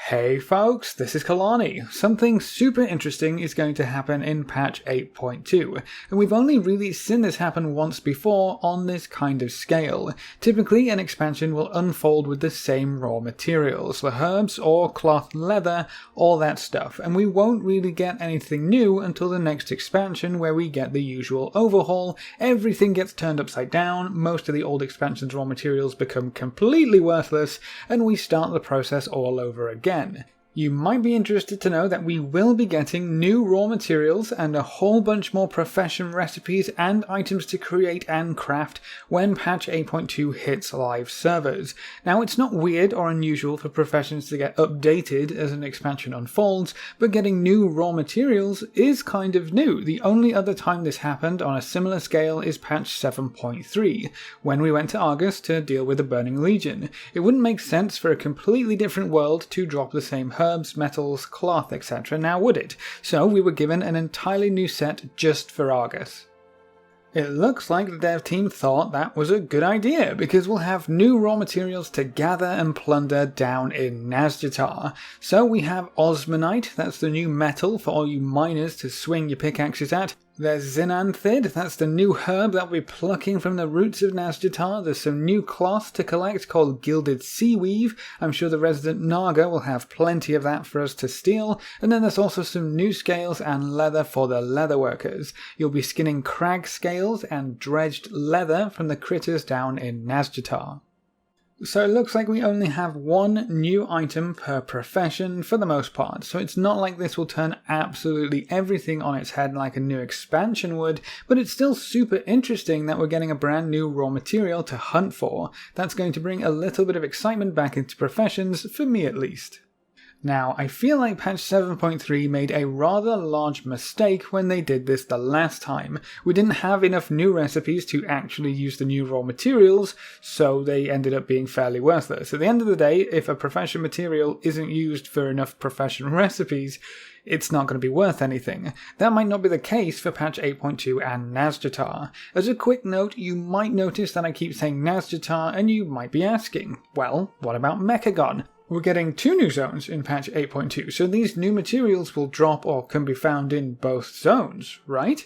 Hey folks, this is Kelani. Something super interesting is going to happen in patch 8.2, and we've only really seen this happen once before on this kind of scale. Typically, an expansion will unfold with the same raw materials, the herbs or cloth leather, all that stuff, and we won't really get anything new until the next expansion where we get the usual overhaul, everything gets turned upside down, most of the old expansion's raw materials become completely worthless, and we start the process all over again. You might be interested to know that we will be getting new raw materials and a whole bunch more profession recipes and items to create and craft when patch 8.2 hits live servers. Now, it's not weird or unusual for professions to get updated as an expansion unfolds, but getting new raw materials is kind of new. The only other time this happened on a similar scale is patch 7.3, when we went to Argus to deal with the Burning Legion. It wouldn't make sense for a completely different world to drop the same herbs, metals, cloth, etc. now would it? So we were given an entirely new set just for Argus. It looks like the dev team thought that was a good idea, because we'll have new raw materials to gather and plunder down in Nazjatar. So we have osmanite, that's the new metal for all you miners to swing your pickaxes at. There's zin'anthid, that's the new herb that we'll be plucking from the roots of Nazjatar. There's some new cloth to collect called gilded seaweave. I'm sure the resident Naga will have plenty of that for us to steal. And then there's also some new scales and leather for the leather workers. You'll be skinning crag scales and dredged leather from the critters down in Nazjatar. So it looks like we only have one new item per profession for the most part, so it's not like this will turn absolutely everything on its head like a new expansion would, but it's still super interesting that we're getting a brand new raw material to hunt for. That's going to bring a little bit of excitement back into professions, for me at least. Now, I feel like patch 7.3 made a rather large mistake when they did this the last time. We didn't have enough new recipes to actually use the new raw materials, so they ended up being fairly worthless. At the end of the day, if a profession material isn't used for enough profession recipes, it's not going to be worth anything. That might not be the case for patch 8.2 and Nazjatar. As a quick note, you might notice that I keep saying Nazjatar, and you might be asking, well, what about Mechagon? We're getting two new zones in patch 8.2, so these new materials will drop or can be found in both zones, right?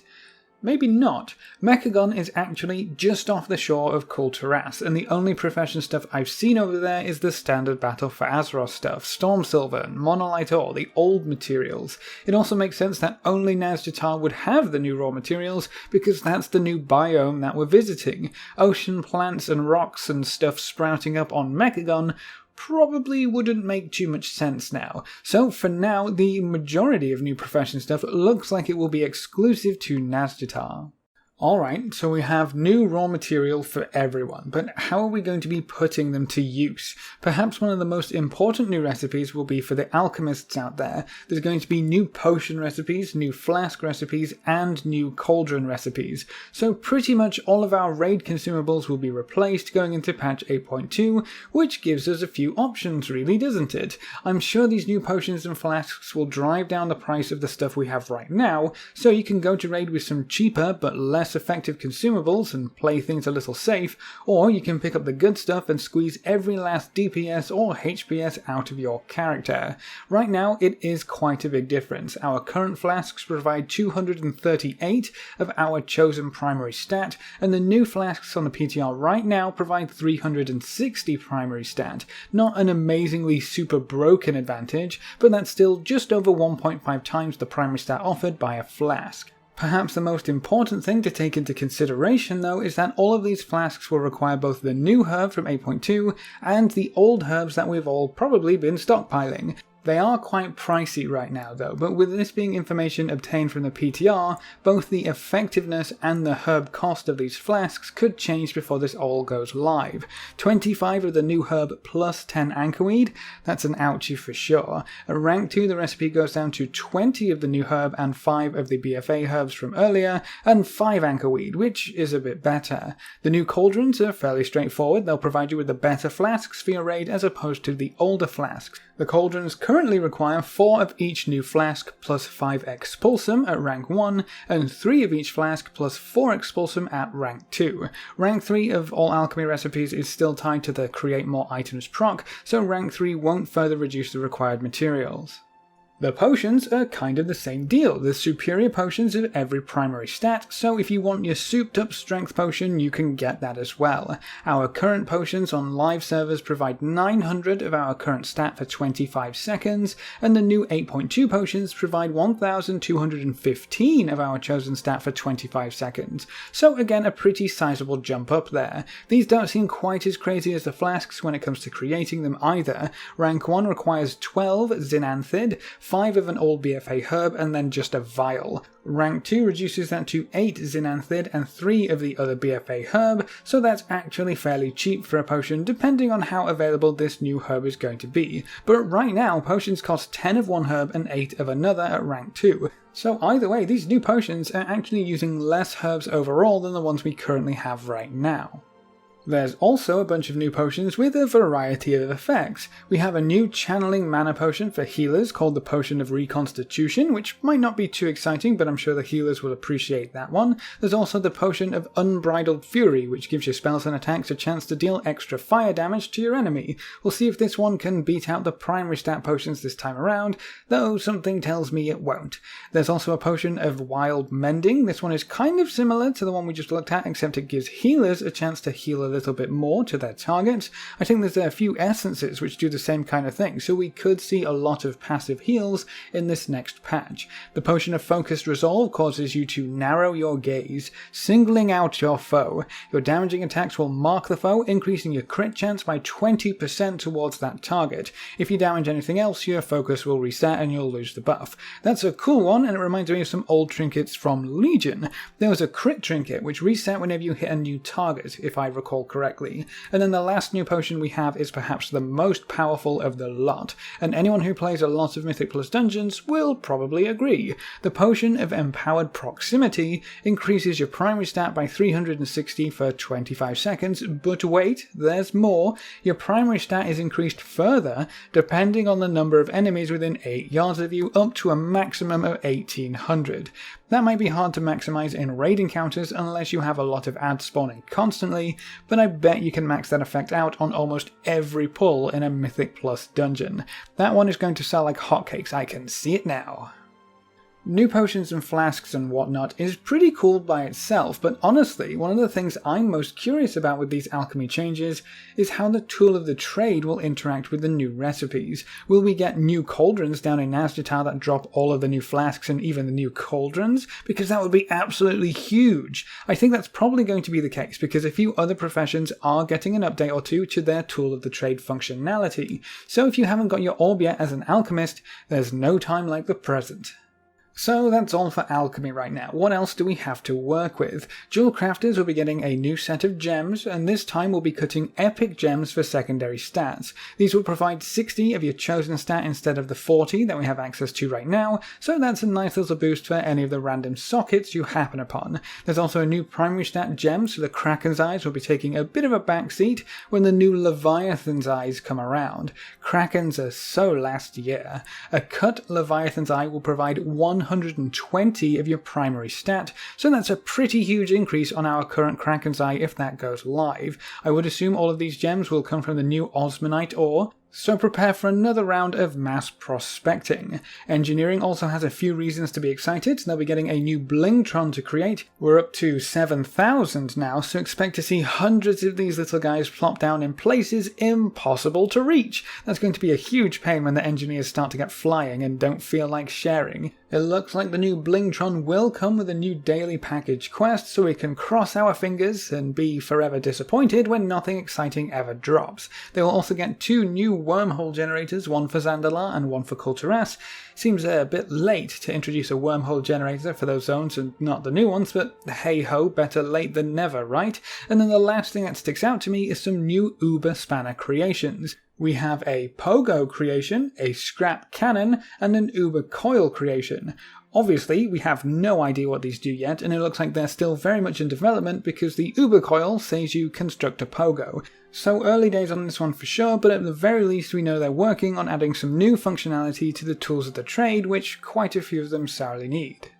Maybe not. Mechagon is actually just off the shore of Kul Tiras, and the only profession stuff I've seen over there is the standard Battle for Azeroth stuff, Storm Silver, Monolite Ore, the old materials. It also makes sense that only Nazjatar would have the new raw materials, because that's the new biome that we're visiting. Ocean plants and rocks and stuff sprouting up on Mechagon probably wouldn't make too much sense now. So for now, the majority of new profession stuff looks like it will be exclusive to Nazjatar. Alright, so we have new raw material for everyone, but how are we going to be putting them to use? Perhaps one of the most important new recipes will be for the alchemists out there. There's going to be new potion recipes, new flask recipes, and new cauldron recipes. So pretty much all of our raid consumables will be replaced going into patch 8.2, which gives us a few options really, doesn't it? I'm sure these new potions and flasks will drive down the price of the stuff we have right now, so you can go to raid with some cheaper but less effective consumables and play things a little safe, or you can pick up the good stuff and squeeze every last DPS or HPS out of your character. Right now it is quite a big difference. Our current flasks provide 238 of our chosen primary stat, and the new flasks on the PTR right now provide 360 primary stat. Not an amazingly super broken advantage, but that's still just over 1.5 times the primary stat offered by a flask. Perhaps the most important thing to take into consideration though is that all of these flasks will require both the new herb from 8.2 and the old herbs that we've all probably been stockpiling. They are quite pricey right now though, but with this being information obtained from the PTR, both the effectiveness and the herb cost of these flasks could change before this all goes live. 25 of the new herb plus 10 anchorweed, that's an ouchie for sure. At rank 2 the recipe goes down to 20 of the new herb and 5 of the BfA herbs from earlier, and 5 anchorweed, which is a bit better. The new cauldrons are fairly straightforward, they'll provide you with the better flasks for your raid as opposed to the older flasks. The cauldrons currently require 4 of each new flask plus 5 expulsum at rank 1, and 3 of each flask plus 4 expulsum at rank 2. Rank 3 of all alchemy recipes is still tied to the create more items proc, so rank 3 won't further reduce the required materials. The potions are kind of the same deal. There's superior potions of every primary stat, so if you want your souped up strength potion, you can get that as well. Our current potions on live servers provide 900 of our current stat for 25 seconds, and the new 8.2 potions provide 1215 of our chosen stat for 25 seconds. So again, a pretty sizable jump up there. These don't seem quite as crazy as the flasks when it comes to creating them either. Rank 1 requires 12 zin'anthid, 5 of an old BfA herb, and then just a vial. Rank 2 reduces that to 8 zin'anthid and 3 of the other BfA herb, so that's actually fairly cheap for a potion depending on how available this new herb is going to be. But right now, potions cost 10 of one herb and 8 of another at rank 2. So either way, these new potions are actually using less herbs overall than the ones we currently have right now. There's also a bunch of new potions with a variety of effects. We have a new channeling mana potion for healers called the Potion of Reconstitution, which might not be too exciting, but I'm sure the healers will appreciate that one. There's also the Potion of Unbridled Fury, which gives your spells and attacks a chance to deal extra fire damage to your enemy. We'll see if this one can beat out the primary stat potions this time around, though something tells me it won't. There's also a Potion of Wild Mending. This one is kind of similar to the one we just looked at, except it gives healers a chance to heal a little bit more to their targets. I think there's a few essences which do the same kind of thing, so we could see a lot of passive heals in this next patch. The Potion of Focused Resolve causes you to narrow your gaze, singling out your foe. Your damaging attacks will mark the foe, increasing your crit chance by 20% towards that target. If you damage anything else, your focus will reset and you'll lose the buff. That's a cool one, and it reminds me of some old trinkets from Legion. There was a crit trinket which reset whenever you hit a new target, if I recall correctly. And then the last new potion we have is perhaps the most powerful of the lot, and anyone who plays a lot of Mythic Plus Dungeons will probably agree. The Potion of Empowered Proximity increases your primary stat by 360 for 25 seconds, but wait, there's more. Your primary stat is increased further depending on the number of enemies within 8 yards of you, up to a maximum of 1800. That might be hard to maximize in raid encounters unless you have a lot of ads spawning constantly, but I bet you can max that effect out on almost every pull in a Mythic Plus dungeon. That one is going to sell like hotcakes, I can see it now. New potions and flasks and whatnot is pretty cool by itself, but honestly, one of the things I'm most curious about with these alchemy changes is how the tool of the trade will interact with the new recipes. Will we get new cauldrons down in Nazjatar that drop all of the new flasks and even the new cauldrons? Because that would be absolutely huge. I think that's probably going to be the case, because a few other professions are getting an update or two to their tool of the trade functionality. So if you haven't got your orb yet as an alchemist, there's no time like the present. So that's all for alchemy right now. What else do we have to work with? Jewel crafters will be getting a new set of gems, and this time we'll be cutting epic gems for secondary stats. These will provide 60 of your chosen stat instead of the 40 that we have access to right now, so that's a nice little boost for any of the random sockets you happen upon. There's also a new primary stat gem, so the Kraken's Eyes will be taking a bit of a backseat when the new Leviathan's Eyes come around. Krakens are so last year. A cut Leviathan's Eye will provide 120 of your primary stat, so that's a pretty huge increase on our current Kraken's Eye if that goes live. I would assume all of these gems will come from the new Osmanite ore, so prepare for another round of mass prospecting. Engineering also has a few reasons to be excited. They'll be getting a new Blingtron to create. We're up to 7,000 now, so expect to see hundreds of these little guys plop down in places impossible to reach. That's going to be a huge pain when the engineers start to get flying and don't feel like sharing. It looks like the new Blingtron will come with a new daily package quest, so we can cross our fingers and be forever disappointed when nothing exciting ever drops. They will also get 2 new wormhole generators, one for Zandalar and one for Kulturas. Seems a bit late to introduce a wormhole generator for those zones and not the new ones, but hey ho, better late than never, right? And then the last thing that sticks out to me is some new Uber Spanner creations. We have a pogo creation, a scrap cannon, and an uber coil creation. Obviously, we have no idea what these do yet, and it looks like they're still very much in development because the uber coil says you construct a pogo. So early days on this one for sure, but at the very least we know they're working on adding some new functionality to the tools of the trade, which quite a few of them sorely need.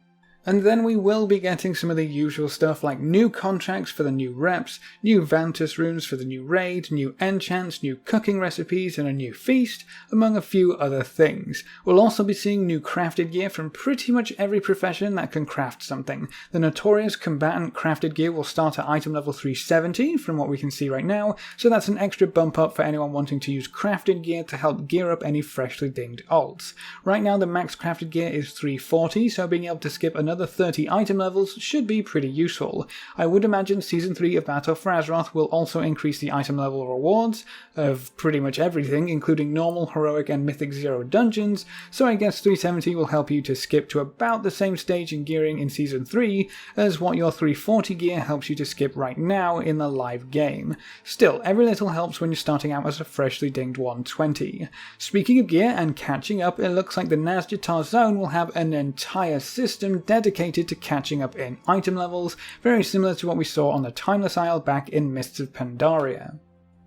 And then we will be getting some of the usual stuff like new contracts for the new reps, new Vantus runes for the new raid, new enchants, new cooking recipes and a new feast, among a few other things. We'll also be seeing new crafted gear from pretty much every profession that can craft something. The notorious combatant crafted gear will start at item level 370 from what we can see right now, so that's an extra bump up for anyone wanting to use crafted gear to help gear up any freshly dinged alts. Right now the max crafted gear is 340, so being able to skip another 30 item levels should be pretty useful. I would imagine Season 3 of Battle for Azeroth will also increase the item level rewards of pretty much everything, including normal, heroic and mythic 0 dungeons, so I guess 370 will help you to skip to about the same stage in gearing in Season 3 as what your 340 gear helps you to skip right now in the live game. Still, every little helps when you're starting out as a freshly dinged 120. Speaking of gear and catching up, it looks like the Nazjatar zone will have an entire system dedicated to catching up in item levels, very similar to what we saw on the Timeless Isle back in Mists of Pandaria.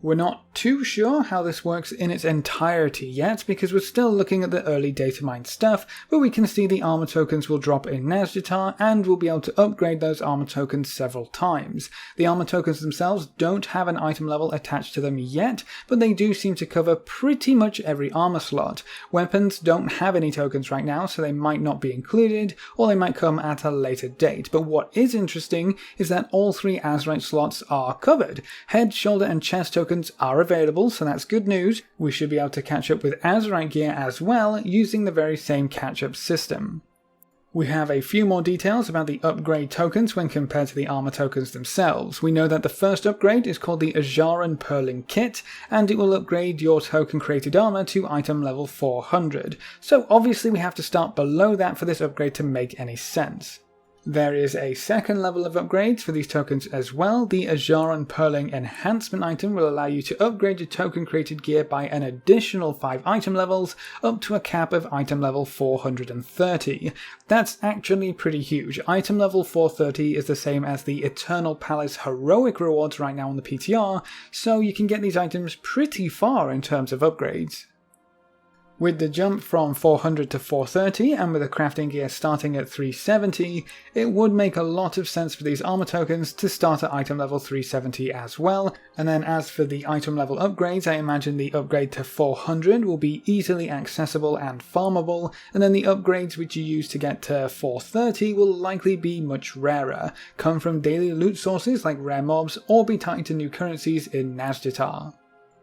We're not too sure how this works in its entirety yet because we're still looking at the early data mine stuff, but we can see the armor tokens will drop in Nazjatar and we'll be able to upgrade those armor tokens several times. The armor tokens themselves don't have an item level attached to them yet, but they do seem to cover pretty much every armor slot. Weapons don't have any tokens right now, so they might not be included, or they might come at a later date, but what is interesting is that all 3 Azerite slots are covered. Head, shoulder and chest tokens are available, so that's good news. We should be able to catch up with Azerite gear as well, using the very same catch-up system. We have a few more details about the upgrade tokens when compared to the armor tokens themselves. We know that the first upgrade is called the Ajaran Purling Kit, and it will upgrade your token created armor to item level 400. So obviously we have to start below that for this upgrade to make any sense. There is a second level of upgrades for these tokens as well. The Ajaran Purling Enhancement item will allow you to upgrade your token created gear by an additional 5 item levels up to a cap of item level 430. That's actually pretty huge. Item level 430 is the same as the Eternal Palace heroic rewards right now on the PTR, so you can get these items pretty far in terms of upgrades. With the jump from 400 to 430 and with the crafting gear starting at 370, it would make a lot of sense for these armor tokens to start at item level 370 as well. And then as for the item level upgrades, I imagine the upgrade to 400 will be easily accessible and farmable, and then the upgrades which you use to get to 430 will likely be much rarer, come from daily loot sources like rare mobs, or be tied to new currencies in Nazjatar.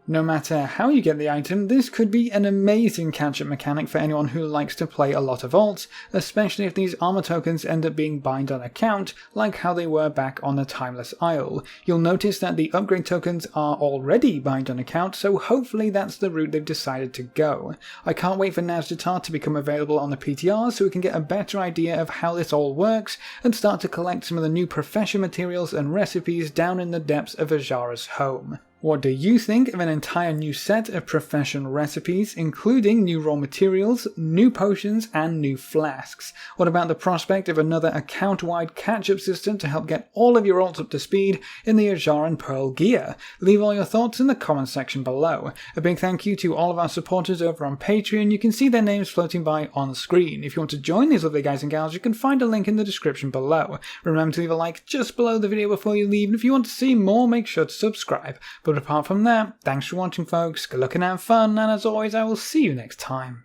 No matter how you get the item, this could be an amazing catch-up mechanic for anyone who likes to play a lot of alts, especially if these armor tokens end up being bind on account, like how they were back on the Timeless Isle. You'll notice that the upgrade tokens are already bind on account, so hopefully that's the route they've decided to go. I can't wait for Nazjatar to become available on the PTR so we can get a better idea of how this all works and start to collect some of the new profession materials and recipes down in the depths of Azara's home. What do you think of an entire new set of profession recipes, including new raw materials, new potions, and new flasks? What about the prospect of another account-wide catch-up system to help get all of your alts up to speed in the Ajaran Pearl gear? Leave all your thoughts in the comments section below. A big thank you to all of our supporters over on Patreon. You can see their names floating by on screen. If you want to join these lovely guys and gals, you can find a link in the description below. Remember to leave a like just below the video before you leave, and if you want to see more, make sure to subscribe. But apart from that, thanks for watching folks, good luck and have fun, and as always I will see you next time.